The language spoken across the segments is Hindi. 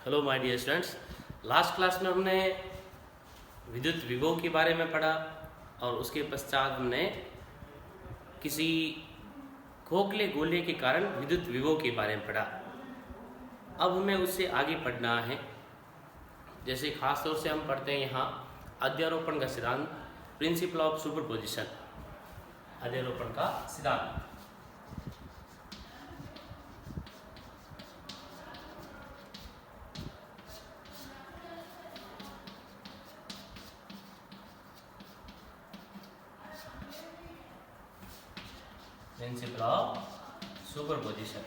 Hello my dear students. Last class में हमने विद्युत विभव के बारे में पढ़ा और उसके पश्चात हमने किसी खोखले गोले के कारण विद्युत विभव के बारे में पढ़ा। अब हमें उससे आगे पढ़ना है। जैसे खास तौर से हम पढ़ते हैं यहाँ अध्यारोपण का सिद्धांत, प्रिंसिपल ऑफ सुपरपोजिशन, अध्यारोपण का सिद्धांत। Principle of superposition.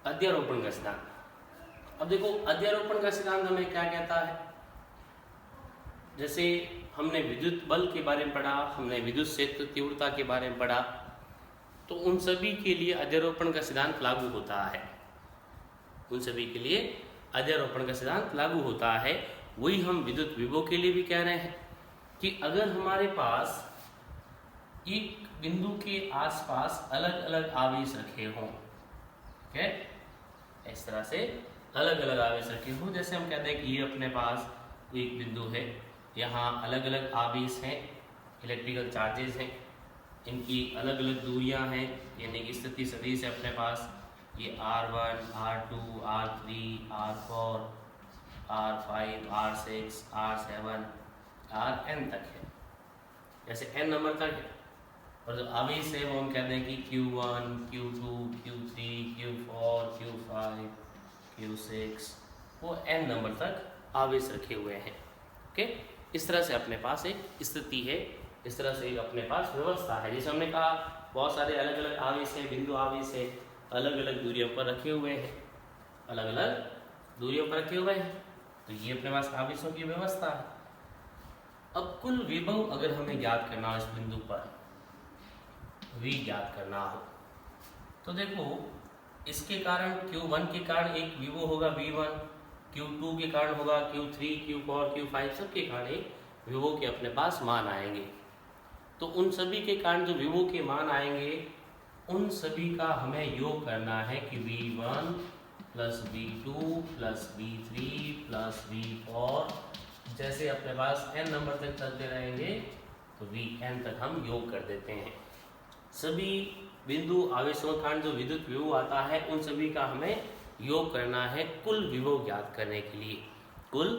अध्यारोपण का सिद्धांत। अब देखो अध्यारोपण का सिद्धांत हमें क्या कहता है। जैसे हमने विद्युत बल के बारे में पढ़ा, हमने विद्युत क्षेत्र तीव्रता के बारे में पढ़ा, तो उन सभी के लिए अध्यारोपण का सिद्धांत लागू होता है। उन सभी के लिए अध्यारोपण का सिद्धांत लागू होता है। वही हम विद्युत विभव के लिए भी कह रहे हैं कि अगर हमारे पास एक बिंदु के आसपास अलग अलग आवेश रखे हों, ठीक है, इस तरह से अलग अलग आवेश रखे हों। जैसे हम कहते हैं कि ये अपने पास एक बिंदु है, यहाँ अलग अलग आवेश हैं, इलेक्ट्रिकल चार्जेस हैं, इनकी अलग अलग दूरियां हैं, यानी कि स्थिति सदिश है अपने पास। ये R1, R2, R3, R4, R5, R6, R7, Rn तक है, जैसे n नंबर तक है। और जो आवेश है वो हम कहते हैं कि Q1, Q2, Q3, Q4, Q5, Q6, वो n नंबर तक आवेश रखे हुए हैं। ओके, इस तरह से अपने पास एक स्थिति है, इस तरह से अपने पास व्यवस्था है। जैसे हमने कहा बहुत सारे अलग अलग आवेश है, बिंदु आवेश है, अलग अलग दूरियों पर रखे हुए हैं, अलग अलग दूरियों पर रखे हुए हैं, तो ये अपने पास आवेशों की व्यवस्था है। अब कुल विभव अगर हमें ज्ञात करना हो, इस बिंदु पर V ज्ञात करना हो, तो देखो इसके कारण Q1 के कारण एक विभव होगा V1, Q2 के कारण होगा Q3, Q4, Q5, सबके कारण एक विभव के अपने पास मान आएंगे। तो उन सभी के कारण जो विभव के मान आएंगे, उन सभी का हमें योग करना है कि V1 plus V2 plus V3 plus V4, जैसे अपने पास n नंबर तक चलते रहेंगे तो Vn तक हम योग कर देते हैं। सभी बिंदु आवेशों का जो विद्युत विभव आता है, उन सभी का हमें योग करना है कुल विभव ज्ञात करने के लिए, कुल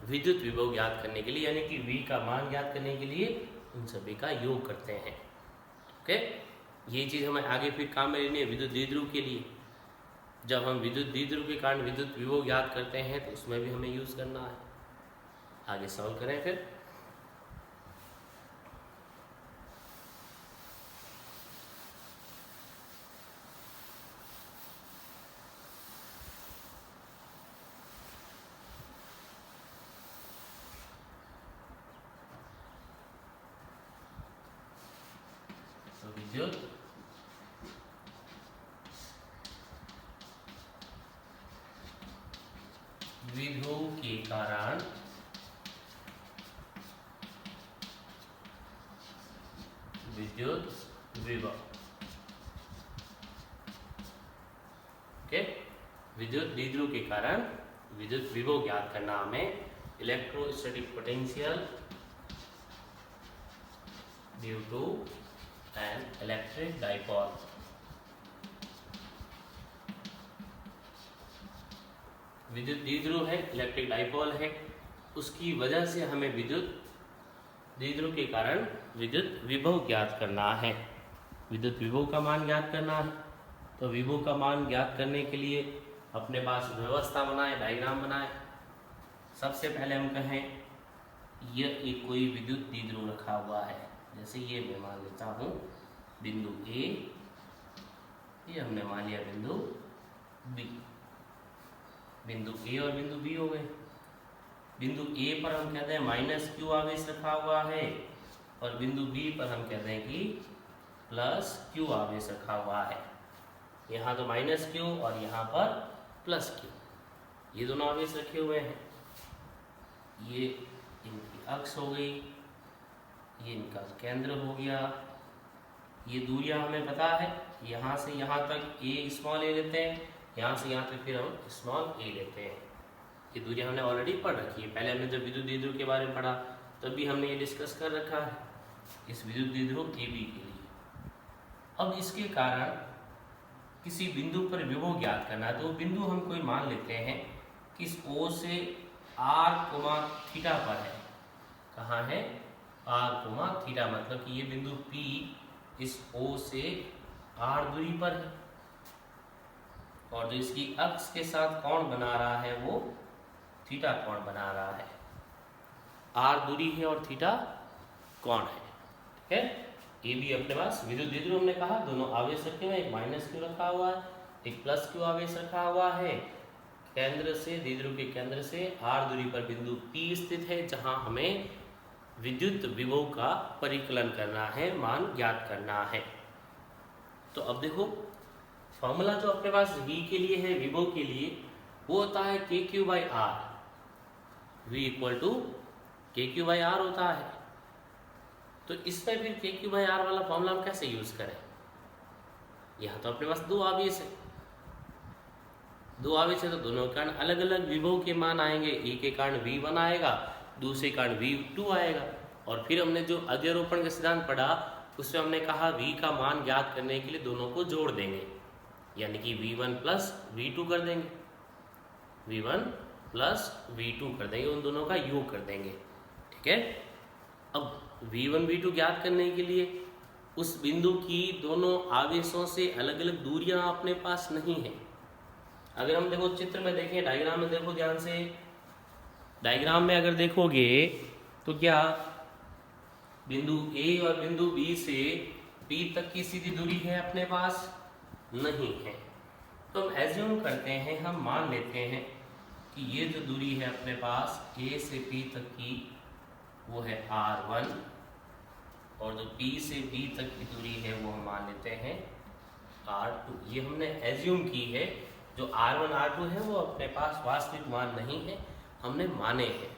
विद्युत विभव ज्ञात करने के लिए, यानी कि V का मान ज्ञात करने के लिए उन सभी का योग करते हैं। ओके, ये चीज़ हमें आगे फिर काम में लेनी है विद्युत द्विध्रुव के लिए। जब हम विद्युत द्विध्रुव के कारण विद्युत विभव ज्ञात करते हैं तो उसमें भी हमें यूज करना है। आगे सॉल्व करें फिर। तो विद्युत विभव के कारण विद्युत विभव, ओके, विद्युत द्विध्रुव के कारण विद्युत विभव ज्ञात करना हमें। Electrostatic potential due to an electric dipole. विद्युत द्विध्रुव है, इलेक्ट्रिक डाइपोल है, उसकी वजह से हमें विद्युत द्विध्रुव के कारण विद्युत विभव ज्ञात करना है, विद्युत विभव का मान ज्ञात करना है। तो विभव का मान ज्ञात करने के लिए अपने पास व्यवस्था बनाए, डायग्राम बनाए। सबसे पहले हम कहें यह एक कोई विद्युत द्विध्रुव रखा हुआ है, जैसे ये मैं मान लेता हूँ बिंदु A, ये हमने मान लिया बिंदु B। बिंदु A और बिंदु B हो गए। बिंदु A पर हम कहते हैं -Q आवेश रखा हुआ है, और बिंदु B पर हम कहते हैं कि +Q आवेश रखा हुआ है। यहाँ तो -Q और यहाँ पर +Q, ये दोनों आवेश रखे हुए हैं। ये इनकी अक्ष हो गई, ये इनका केंद्र हो गया। ये दूरियां हमें पता है, यहाँ से यहाँ तक ए स्मॉल ए लेते हैं, यहाँ से यहाँ तक फिर हम स्मॉल ए लेते हैं। ये दूरियां हमने ऑलरेडी पढ़ रखी है, पहले हमने जब विद्युत द्विध्रुव के बारे में पढ़ा तब भी हमने ये डिस्कस कर रखा है इस विद्युत द्विध्रुव ए बी के लिए। अब इसके कारण किसी बिंदु पर विभव ज्ञात करना है, तो बिंदु हम कोई मान लेते हैं कि इस O से r, थीटा पर है। कहाँ है? r, थीटा, मतलब कि ये बिंदु P इस O से r दूरी पर है और जो इसकी अक्ष के साथ कोण बना रहा है वो थीटा कोण बना रहा है। r दूरी है और थीटा कोण है, ठीक है। ये भी अपने पास विद्युत द्विध्रुव हमने कहा दोनों आवेश रखे हुए, एक माइनस क्यू रखा हुआ है, एक प्लस क्यू आवेश रखा हुआ है। केंद्र से, द्विध्रुव के केंद्र से r दूरी पर बिंदु P स्थित है जहां हमें विद्युत विभव का परिकलन करना है, मान ज्ञात करना है। तो अब देखो फॉर्मूला जो अपने पास V के लिए है, विभव के लिए, वो होता है KQ/R। V equal to KQ/R होता है। तो इसमें फिर KQ/R वाला फॉर्मूला हम कैसे यूज करें? यहाँ तो अपने पास दो आवेश है, तो दोनों के कारण अलग अलग विभव के मान आएंगे। एक के कारण V1 आएगा, दूसरे कारण V2 आएगा। और फिर हमने जो अध्यारोपण का सिद्धांत पढ़ा उसमें हमने कहा V का मान ज्ञात करने के लिए दोनों को जोड़ देंगे, यानी कि V1 प्लस V2 कर देंगे, V1 प्लस V2 कर देंगे, उन दोनों का योग कर देंगे, ठीक है। अब V1 V2 ज्ञात करने के लिए उस बिंदु की दोनों आवेशों से अलग अलग दूरियां अपने पास नहीं है। अगर हम देखो चित्र में देखें, डायग्राम में देखो ध्यान से, डायग्राम में अगर देखोगे तो क्या बिंदु A और बिंदु B से P तक की सीधी दूरी है अपने पास? नहीं है। तो हम एज्यूम करते हैं, हम मान लेते हैं कि ये जो दूरी है अपने पास A से P तक की वो है R1 और जो P से B तक की दूरी है वो हम मान लेते हैं R2। ये हमने एज्यूम की है, जो R1 R2 है वो अपने पास वास्तविक मान नहीं है, हमने माने हैं।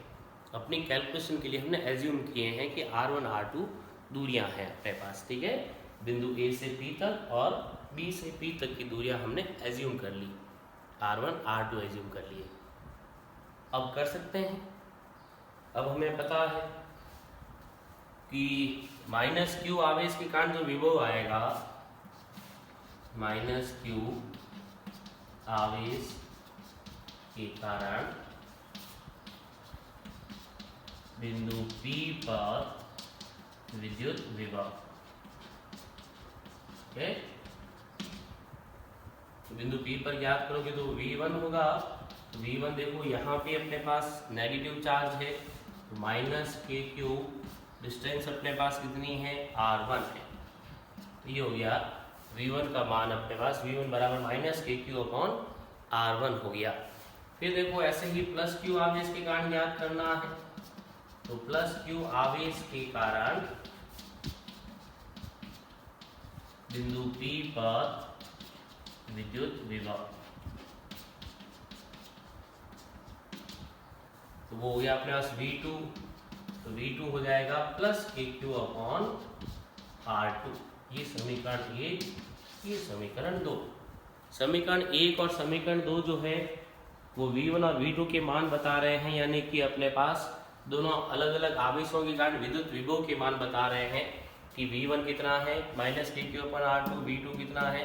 अपनी कैलकुलेशन के लिए हमने एज्यूम किए हैं कि R1 R2 दूरियां हैं अपने पास, ठीक है। बिंदु A से P तक और B से P तक की दूरियां हमने एज्यूम कर ली, R1 R2 एज्यूम कर लिए। अब कर सकते हैं, अब हमें पता है कि माइनस क्यू आवेश के कारण जो विभव आएगा, माइनस क्यू आवेश के कारण बिंदु P पर विद्युत विभव, ओके। तो बिंदु P पर याद करोगे तो V1 होगा। तो V1 देखो यहाँ पे अपने पास नेगेटिव चार्ज है, तो माइनस KQ, डिस्टेंस अपने पास कितनी है? R1 है। तो ये हो गया V1 का मान अपने पास, V1 बराबर माइनस KQ/R1 हो गया। फिर देखो ऐसे ही प्लस Q आवेश के कारण याद करना है, तो प्लस Q आवेश के कारण बिंदु P पर विद्युत विभव, तो वो हो गया अपने पास V2। तो V2 हो जाएगा प्लस KQ/R2। ये समीकरण 1, ये समीकरण 2। समीकरण 1 और समीकरण 2 जो है वो V1 और V2 के मान बता रहे हैं, यानी कि अपने पास दोनों अलग अलग आवेशों के कारण विद्युत विभव के मान बता रहे हैं कि V1 कितना है माइनस KQ/R2, V2 कितना है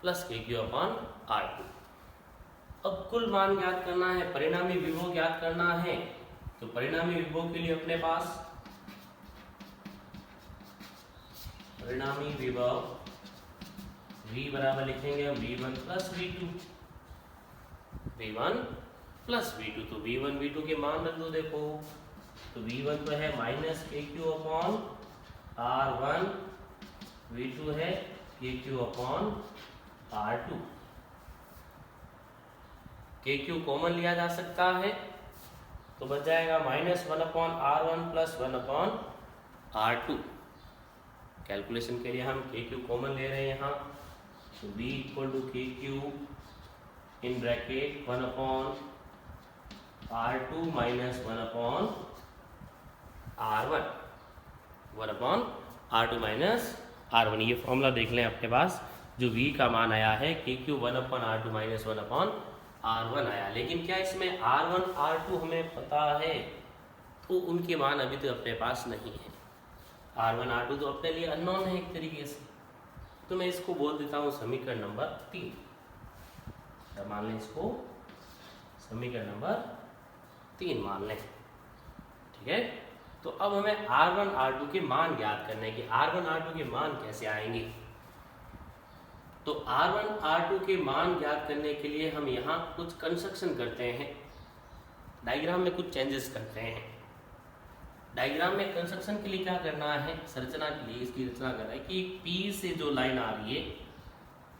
प्लस KQ/R2। अब कुल मान ज्ञात करना है, परिणामी विभव ज्ञात करना है। तो परिणामी विभव के लिए अपने पास परिणामी विभव V बराबर लिखेंगे V1 plus V2, V1 plus V2। तो V1 V2 के मान रख दो। देखो तो V1 तो है माइनस KQ/R1, V2 है KQ/R2। KQ कॉमन लिया जा सकता है तो बच जाएगा -1/R1 प्लस 1/R2। कैलकुलेशन के लिए हम KQ कॉमन ले रहे हैं यहाँ, तो V equal to KQ in bracket 1/R2 minus 1/R1। 1/r2 minus r1। ये फॉर्मूला देख लें अपने पास, जो v का मान आया है KQ 1/r2 माइनस 1/r1 आया। लेकिन क्या इसमें r1 r2 हमें पता है? तो उनके मान अभी तो अपने पास नहीं है। r1 r2 तो अपने लिए अननोन है एक तरीके से, तो मैं इसको बोल देता हूँ समीकरण नंबर 3। मान लें इसको समीकरण नंबर 3 मान लें, ठीक है। तो अब हमें r1 r2 के मान ज्ञात करने के, r1 r2 के मान कैसे आएंगे? तो r1 r2 के मान ज्ञात करने के लिए हम यहाँ कुछ कंस्ट्रक्शन करते हैं, डायग्राम में कुछ चेंजेस करते हैं। डायग्राम में कंस्ट्रक्शन के लिए क्या करना है, संरचना के लिए इसकी रचना करना है कि P से जो लाइन आ रही है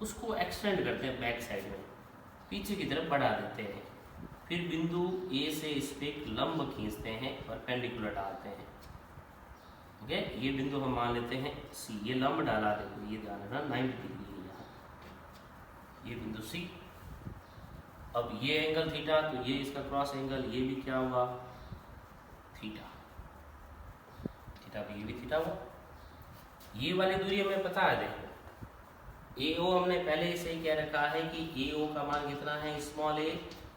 उसको एक्सटेंड करते हैं बैक साइड में, पीछे की तरफ बढ़ा देते हैं। फिर बिंदु A से इस पे एक लंब खींचते हैं, परपेंडिकुलर डालते हैं। ओके, ये बिंदु हम मान लेते हैं C। ये लंब डाला, देखो ये ध्यान रखना 90 डिग्री है यहाँ, ये बिंदु C। अब ये एंगल थीटा, तो ये इसका क्रॉस एंगल, ये भी क्या हुआ? थीटा। थीटा भी, ये भी थीटा हुआ। ये वाली दूरी हमें पता है, देखो AO हमने पहले से ही कह रखा है कि AO का मान कितना है? Small a।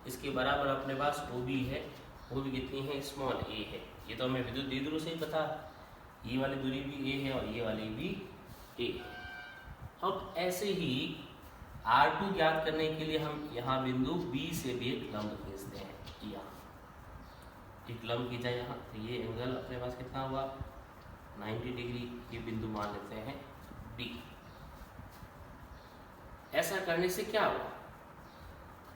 इसके बराबर अपने पास OB है, वो भी कितनी है? स्मॉल a है। ये तो हमें विद्युत द्विध्रुव से ही पता है। ये वाली दूरी भी a है और ये वाली भी a है। अब ऐसे ही R2 ज्ञात करने के लिए हम यहाँ बिंदु B से भी एक लंब खींचते हैं। यहाँ एक लंब खींचा यहाँ, तो ये एंगल अपने पास कितना हुआ? 90 डिग्री। ये बिंदु मान लेते हैं B। ऐसा करने से क्या हुआ?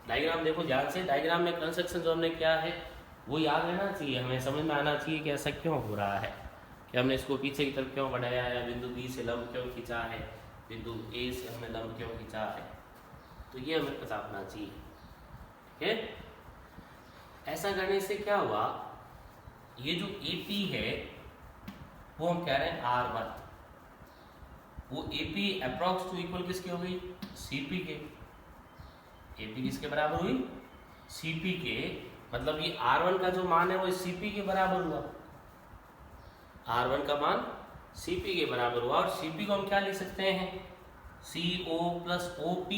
डायग्राम देखो ध्यान से, डायग्राम में कंस्ट्रक्शन जो हमने किया है वो याद रहना चाहिए, हमें समझ में आना चाहिए कि ऐसा क्यों हो रहा है, कि हमने इसको पीछे की तरफ क्यों बढ़ाया है, बिंदु B से लंब क्यों खींचा है, बिंदु A से हमने लंब क्यों खींचा है, तो ये हमें पता होना चाहिए, ठीक है। ऐसा करने से क्या हुआ, ये जो AP है वो हम कह रहे हैं R1, वो AP अप्रॉक्स टू इक्वल किसके हो गई? CP के। AP किसके बराबर हुई? CP के। मतलब ये R1 का जो मान है वो CP के बराबर हुआ। R1 का मान CP के बराबर हुआ, और CP को हम क्या लिख सकते हैं? CO plus OP।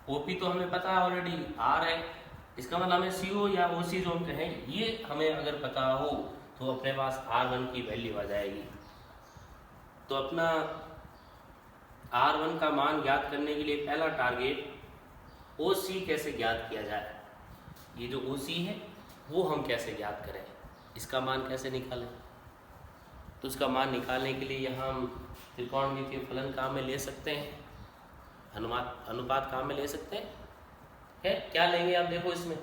OP तो हमें पता है ऑलरेडी, R है। इसका मतलब हमें CO या OC जो हम कहें, ये हमें अगर पता हो तो अपने पास R1 की वैल्यू आ जाएगी। तो अपना R1 का मान ज्ञात करने के लिए पहला टारगेट OC कैसे ज्ञात किया जाए। ये जो OC है वो हम कैसे ज्ञात करें, इसका मान कैसे निकालें। तो उसका मान निकालने के लिए यहाँ हम त्रिकोणमितीय फलन काम में ले सकते हैं, अनुपात काम में ले सकते हैं। है क्या लेंगे आप देखो इसमें,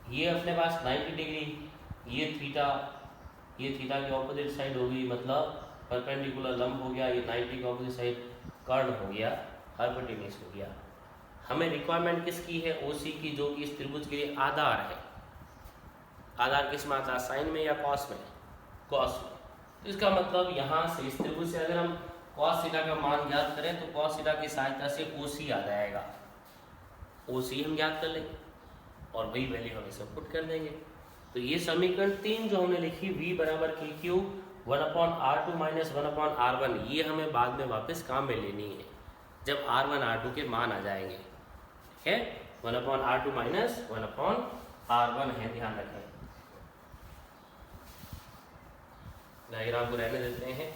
ये अपने पास 90 डिग्री, ये थीटा की ऑपोजिट साइड होगी, मतलब परपेंडिकुलर लंब हो गया, ये 90 का ऑपोजिट साइड कर्ण हो गया, हाइपोटेन्यूज हो गया। हमें रिक्वायरमेंट किसकी है? OC की, जो कि इस त्रिभुज के लिए आधार है। आधार किस में आता है? साइन में या कॉस में? कॉस में। तो इसका मतलब यहाँ से इस त्रिभुज से अगर हम कॉस थीटा का मान ज्ञात करें तो कॉस थीटा की सहायता से OC आ जाएगा। OC हम ज्ञात कर लेंगे और वही वैल्यू हम इसे पुट कर देंगे। तो ये समीकरण 3 जो हमने लिखी, V बराबर KQ 1/R2 माइनस 1/R1, ये हमें बाद में वापस काम में लेनी है जब R1 R2 के मान आ जाएंगे, ठीक है। 1/R2 माइनस 1/R1 है, ध्यान रखें। डायग्राम को रहने देते हैं।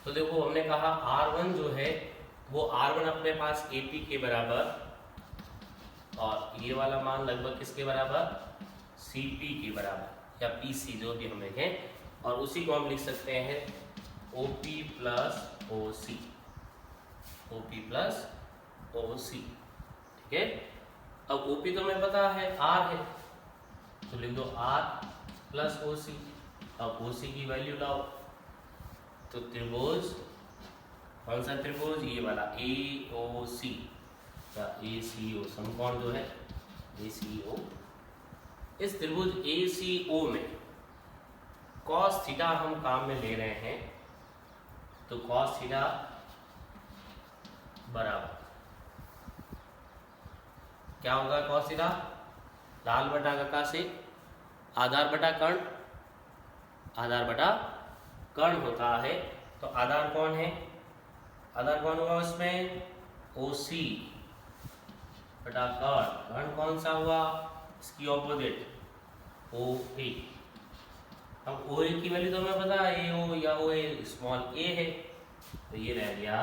तो देखो हमने कहा R1 जो है वो R1 अपने पास AP के बराबर, और ये वाला मान लगभग किसके बराबर? CP के बराबर, या PC जो भी हम लिखें, और उसी को हम लिख सकते हैं OP plus OC, OP plus OC, ठीक है। अब OP तो हमें पता है R है, तो लिख दो R प्लस OC। अब OC की वैल्यू लाओ, तो त्रिभुज, कौन सा त्रिभुज? ये वाला AOC या ACO, समकोण जो है ACO। इस त्रिभुज ACO में कॉस थीटा हम काम में ले रहे हैं, तो कॉस थीटा बराबर क्या होगा? कॉस थीटा लाल बटा काका से आधार बटा कर्ण, आधार बटा कर्ण होता है। तो आधार कौन है? आधार कौन होगा उसमें? OC बटा कर्ण। कर्ण कौन सा हुआ? इसकी ऑपोजिट OA। अब OA की वैल्यू तो हमें पता है AO या OA स्मॉल a है, तो ये रह गया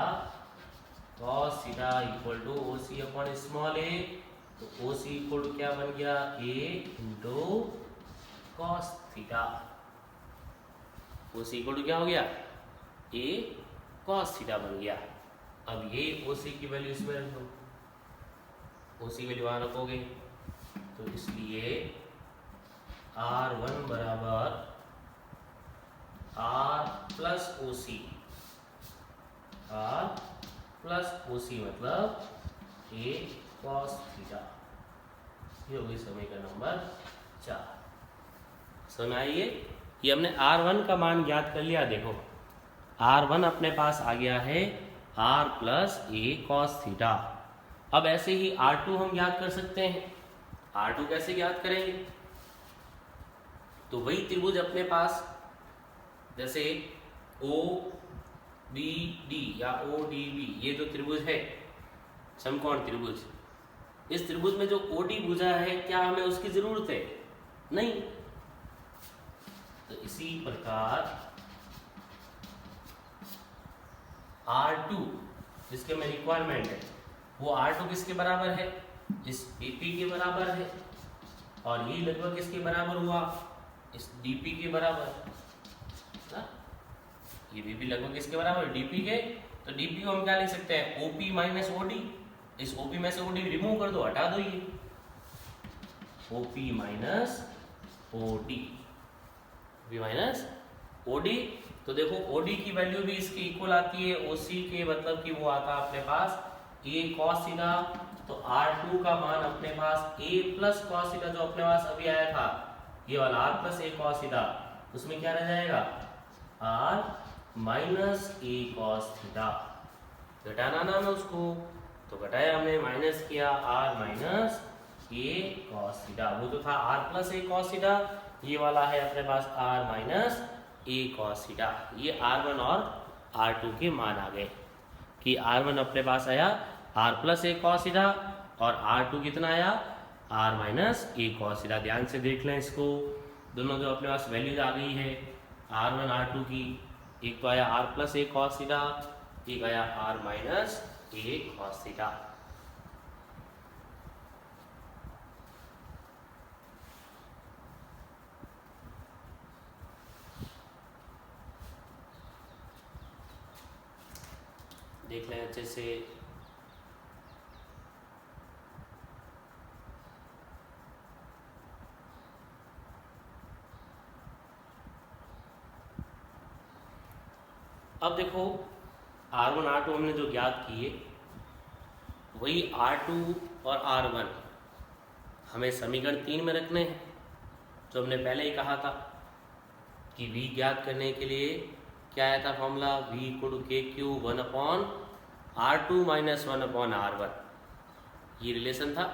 cos theta equal to OC upon small a। तो OC इक्वल टू क्या बन गया? A into cos theta. OC equal to क्या हो गया? A cos थीटा बन गया। अब ये OC की वैल्यू इसमें रख दो, OC की वैल्यू वहां रखोगे, तो इसलिए R1 बराबर R plus OC, R plus OC मतलब A cos थीटा। ये हो गई समीकरण नंबर 4। सुनाइए, ये हमने R1 का मान ज्ञात कर लिया। देखो R1 अपने पास आ गया है R plus A cos theta. अब ऐसे ही R2 हम ज्ञात कर सकते हैं। R2 कैसे ज्ञात करेंगे? तो वही त्रिभुज अपने पास, जैसे OBD या ODB, ये जो त्रिभुज है समकोण त्रिभुज, इस त्रिभुज में जो OD भुजा है, क्या हमें उसकी जरूरत है? नहीं। तो इसी प्रकार R2 जिसके में रिक्वायरमेंट है, वो R2 किसके बराबर है? इस AP के बराबर है। और ये लगभग किसके बराबर हुआ? इस DP के बराबर ना? ये भी लगभग किसके बराबर? DP के। तो DP को हम क्या लिख सकते हैं? OP minus OD। इस OP में से OD रिमूव कर दो, हटा दो, ये OP minus OD, OP minus OD। तो देखो OD की वैल्यू भी इसकी इक्वल आती है OC के, मतलब कि वो आता है अपने पास A cos थीटा। तो R2 का मान अपने पास A प्लस cos थीटा, जो अपने पास अभी आया था, ये वाला R plus A cos theta, उसमें क्या रह जाएगा? R minus A cos theta. घटाना ना मैं उसको, तो घटाया हमने, माइनस किया R minus A cos theta. वो तो था R plus A cos theta, ये वाला है अपने पास R minus A cos theta. ये R1 और R2 के मान आ गए कि R1 अपने पास आया R plus A cos theta और R2 कितना आया? R minus A cos theta. ध्यान से देख लें इसको, दोनों जो अपने पास वैल्यूज आ गई है R1 R2 की, एक तो आया R plus A cos theta, एक आया R minus A cos theta. देख लें अच्छे से। अब देखो R1 R2 हमने जो ज्ञात किए, वही R2 और R1 हमें समीकरण 3 में रखने हैं। जो हमने पहले ही कहा था कि V ज्ञात करने के लिए क्या आया था formula? V equal to KQ 1/R2 minus 1/R1, ये रिलेशन था।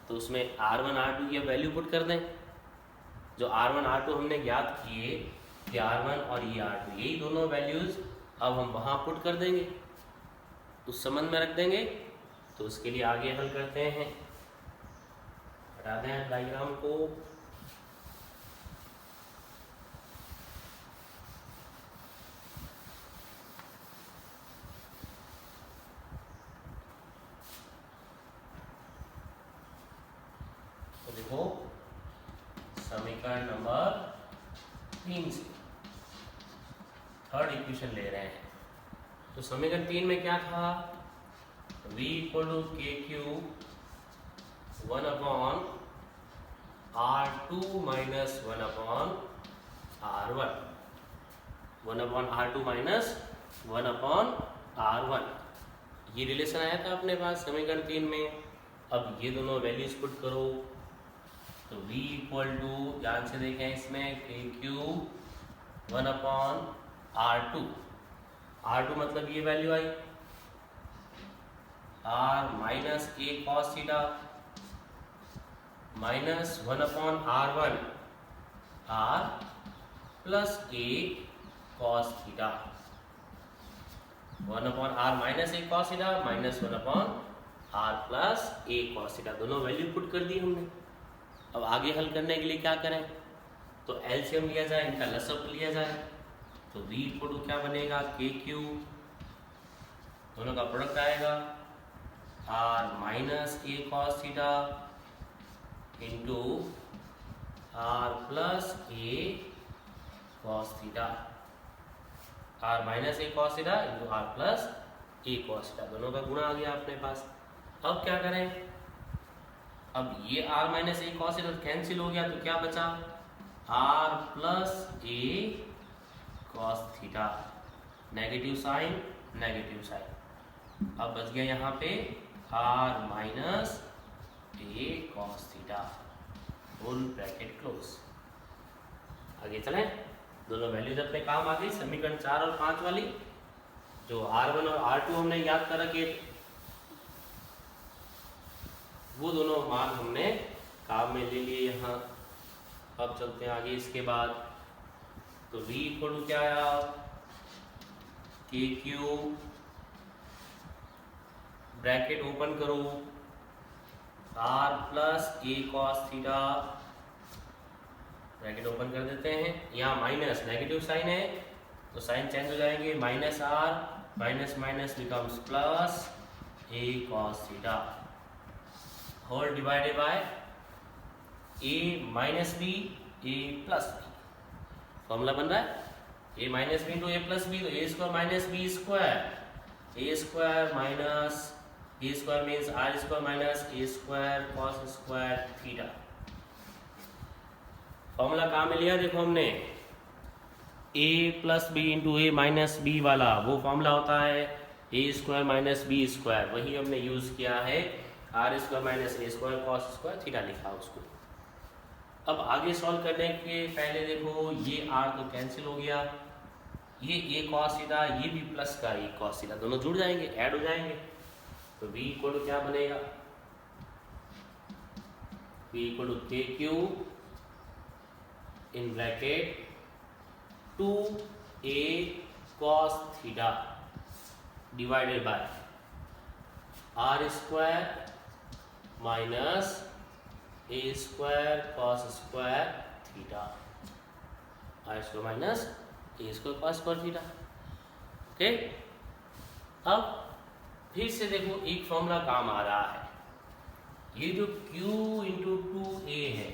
तो उसमें R1 R2 की वैल्यू पुट कर दें। जो R1 R2 हमने ज्ञात किए, ये R1 और ये R2, यही दोनों वैल्यूज अब हम वहाँ पुट कर देंगे, उस संबंध में रख देंगे। तो उसके लिए आगे हल करते हैं। हटा दें डायग्राम को। तो देखो समीकरण नंबर 3 से थर्ड इक्वेशन ले रहे हैं। तो समीकरण 3 में क्या था? V equal to KQ 1/R2 minus 1/R1, 1/R2 minus 1/R1, ये रिलेशन आया था अपने पास समीकरण 3 में। अब ये दोनों वैल्यूज पुट करो। तो V इक्वल टू, ध्यान से देखें इसमें, KQ 1/r2। r2 मतलब ये value I, r minus a cos theta minus 1/r1 r plus a cos theta, 1/r minus a cos theta minus 1/r plus a cos theta, दोनों वैल्यू पुट कर दी हमने। अब आगे हल करने के लिए क्या करें, तो एलसीएम लिया जाए, इनका लसअप लिया जाए, तो v इक्वल टू क्या बनेगा, के क्यू, दोनों का प्रोडक्ट आएगा r minus a cos theta into r plus a cos theta, r minus a cos theta into r plus a cos theta, दोनों का गुणा आ गया अपने पास। अब क्या करें, अब ये r minus a cos theta cancel हो गया, तो क्या बचा, r plus a cos theta, negative sign negative sign, अब बच गया यहाँ पे r minus a cos theta, full bracket close. आगे चलें, दोनों वैल्यूज अपने काम आ गई। समीकरण 4 और 5 वाली, जो r1 और r2 हमने याद कर रखे, वो दोनों मान हमने काम में ले लिए यहाँ। अब चलते हैं आगे, इसके बाद तो v इक्वल टू क्या आया, के क्यू, ब्रैकेट ओपन करो, r plus a cos theta, bracket open कर देते हैं, यहाँ माइनस नेगेटिव साइन है तो साइन चेंज हो जाएंगे, minus r minus minus becomes plus a cos theta whole divided by a minus b a plus b, formula बन रहा है a minus B into A plus B, तो A square minus B square, A square minus A square means R square minus A square cos square theta. Formula कहाँ में लिया, देखो हमने a plus B into A minus B वाला, वो फॉर्मूला होता है a square minus B square, वही हमने यूज किया है, आर स्क्वायर माइनस ए स्क्वायर कॉस स्क्वायर थीटा लिखा उसको। अब आगे सॉल्व करने के पहले देखो, ये r तो कैंसिल हो गया, ये a cos थीटा, ये भी प्लस का a cos थीटा, दोनों जुड़ जाएंगे, ऐड हो जाएंगे, तो v इक्वल टू क्या बनेगा, v इक्वल टू के Q in bracket 2a cos theta divided by r square minus a square cos square theta, r square minus a square cos square theta. Okay, अब फिर से देखो एक फॉर्मूला काम आ रहा है, ये जो q इंटू 2a है,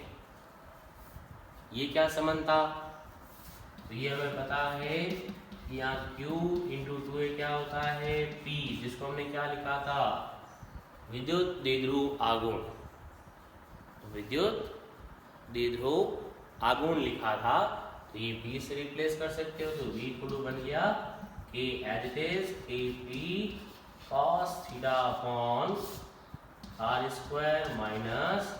ये क्या समानता, तो ये हमें पता है कि यहाँ q इंटू 2a क्या होता है, p, जिसको हमने क्या लिखा था, विद्युत द्विध्रुव आघूर्ण, विद्युत द्विध्रुव आघूर्ण लिखा था, तो ये p से रिप्लेस कर सकते हो, तो v इक्वल टू बन गया k as it is k p cos theta upon r square minus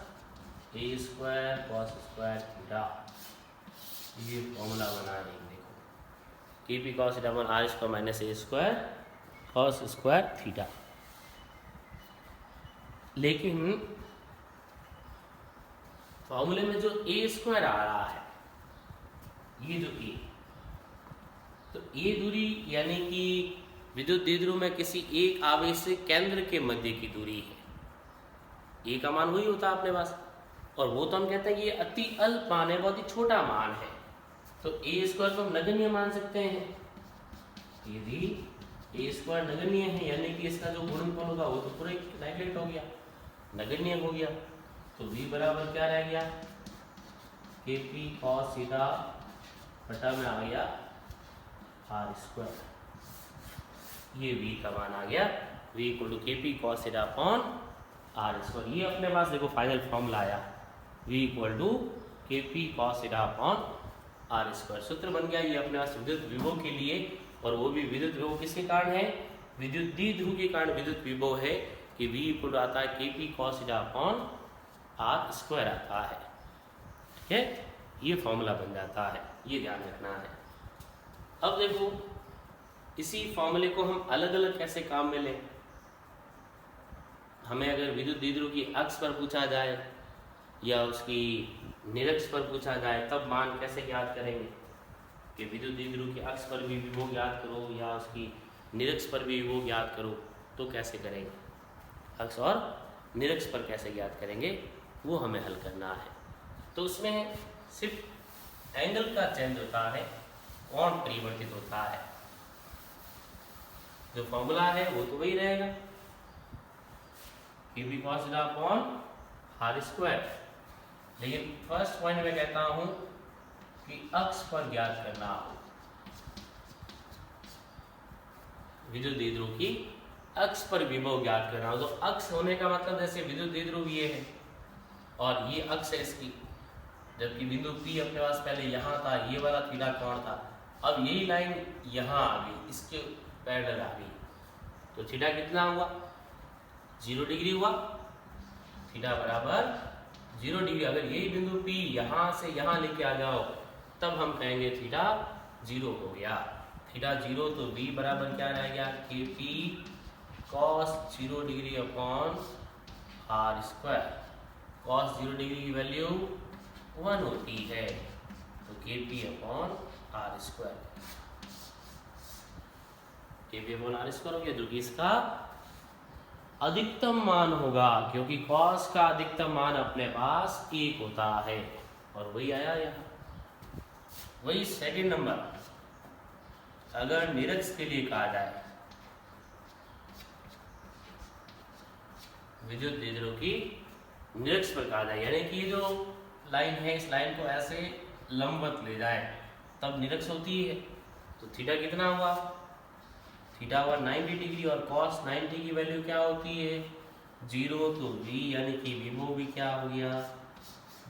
a square cos square theta, ये फॉर्मूला बना रहे हैं देखो, k p cos theta upon r square minus a square cos square theta. लेकिन फॉर्मूले में जो a स्क्वायर आ रहा है, ये जो a, तो a दूरी यानी कि विद्युत द्विध्रुव में किसी एक आवेश से केंद्र के मध्य की दूरी है, a का मान वही होता है अपने पास, और वो तो हम कहते हैं कि ये अति अल्प मान है, बहुत ही छोटा मान है, तो a स्क्वायर को हम नगण्य मान सकते हैं। यदि a स्क्वायर नगण्य है यानी कि इसका जो गुणनफल होगा वो तो पूरा नेगलेक्ट हो गया, नगण्य हो गया, तो v बराबर क्या रह गया, के पी कॉस थीटा बटा में आ गया r स्क्वायर, ये v का मान आ गया, v इक्वल टू के P cos theta upon r square. ये अपने पास देखो फाइनल फॉर्मूला आया, v इक्वल टू के P cos theta upon r square, सूत्र बन गया ये अपने पास विद्युत विभव के लिए, और वो भी विद्युत विभव किसके कारण है, विद्युत द्विध्रुव के कारण विद्युत विभव है, कि v इक्वल टू आता है के P cos theta upon r square आता है, ठीक है, ये फॉर्मूला बन जाता है, ये ध्यान रखना है। अब देखो इसी फॉर्मूले को हम अलग अलग कैसे काम में लें। हमें अगर विद्युत द्विध्रुव की अक्ष पर पूछा जाए या उसकी निरक्ष पर पूछा जाए तब मान कैसे ज्ञात करेंगे कि विद्युत द्विध्रुव की अक्ष पर भी विभव ज्ञात करो या उसकी निरक्ष पर भी विभव ज्ञात करो, तो कैसे करेंगे, अक्ष और निरक्ष पर कैसे ज्ञात करेंगे वो हमें हल करना है। तो उसमें सिर्फ एंगल का चेंज होता है, कोण परिवर्तित होता है, जो फॉर्मूला है वो तो वही रहेगा QP cos theta upon r square. लेकिन फर्स्ट पॉइंट में कहता हूं कि अक्ष पर ज्ञात करना हो, विद्युत द्विध्रुव की अक्ष पर विभव ज्ञात करना हो। तो अक्ष होने का मतलब जैसे विद्युत द्विध्रुव ये है और ये अक्ष है इसकी, जबकि बिंदु P अपने पास पहले यहाँ था, ये वाला थीटा कोण था, अब यही लाइन यहाँ आ गई, इसके पैरेलल आ गई, तो थीटा कितना हुआ 0 डिग्री हुआ, थीटा बराबर 0 डिग्री। अगर यही बिंदु P यहाँ से यहाँ लेके आ जाओ तब हम कहेंगे थीटा 0 हो गया। थीटा 0 तो V बराबर क्या रह गया KP cos 0 degree upon r square. cos 0 degree की वैल्यू 1 होती है, तो KP upon r square, KP upon r square हो गया, जो कि इसका अधिकतम मान होगा, क्योंकि cos का अधिकतम मान अपने पास 1 होता है और वही आया यहाँ। वही सेकंड नंबर, अगर निरक्ष के लिए कहा जाए, विद्युत द्विध्रुव की निरक्ष पर कहा जाए, यानी कि जो लाइन है इस लाइन को ऐसे लंबवत ले जाए तब निरक्ष होती है, तो थीटा कितना हुआ, थीटा हुआ 90 डिग्री और cos 90 की वैल्यू क्या होती है 0, तो V यानी कि विभव भी क्या हो गया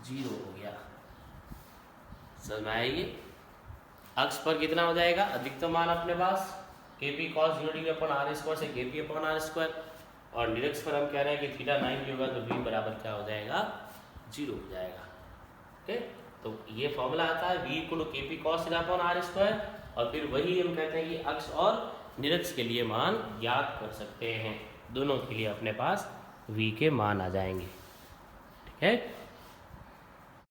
0 हो गया। समझ में आएगी। अक्ष पर कितना हो जाएगा अधिकतम मान अपने पास KP cos 0 degree upon r square से KP अपॉन r स्क्वायर, और निरक्ष पर हम कह रहे हैं कि थीटा 90 होगा, तो V बराबर क्या हो जाएगा 0 हो जाएगा। ओके, तो ये फॉर्मूला आता है V equal to KP cos theta upon r square, और फिर वही हम कहते हैं कि अक्ष और निरक्ष के लिए मान ज्ञात कर सकते हैं, दोनों के लिए अपने पास V के मान आ जाएंगे। ठीक है।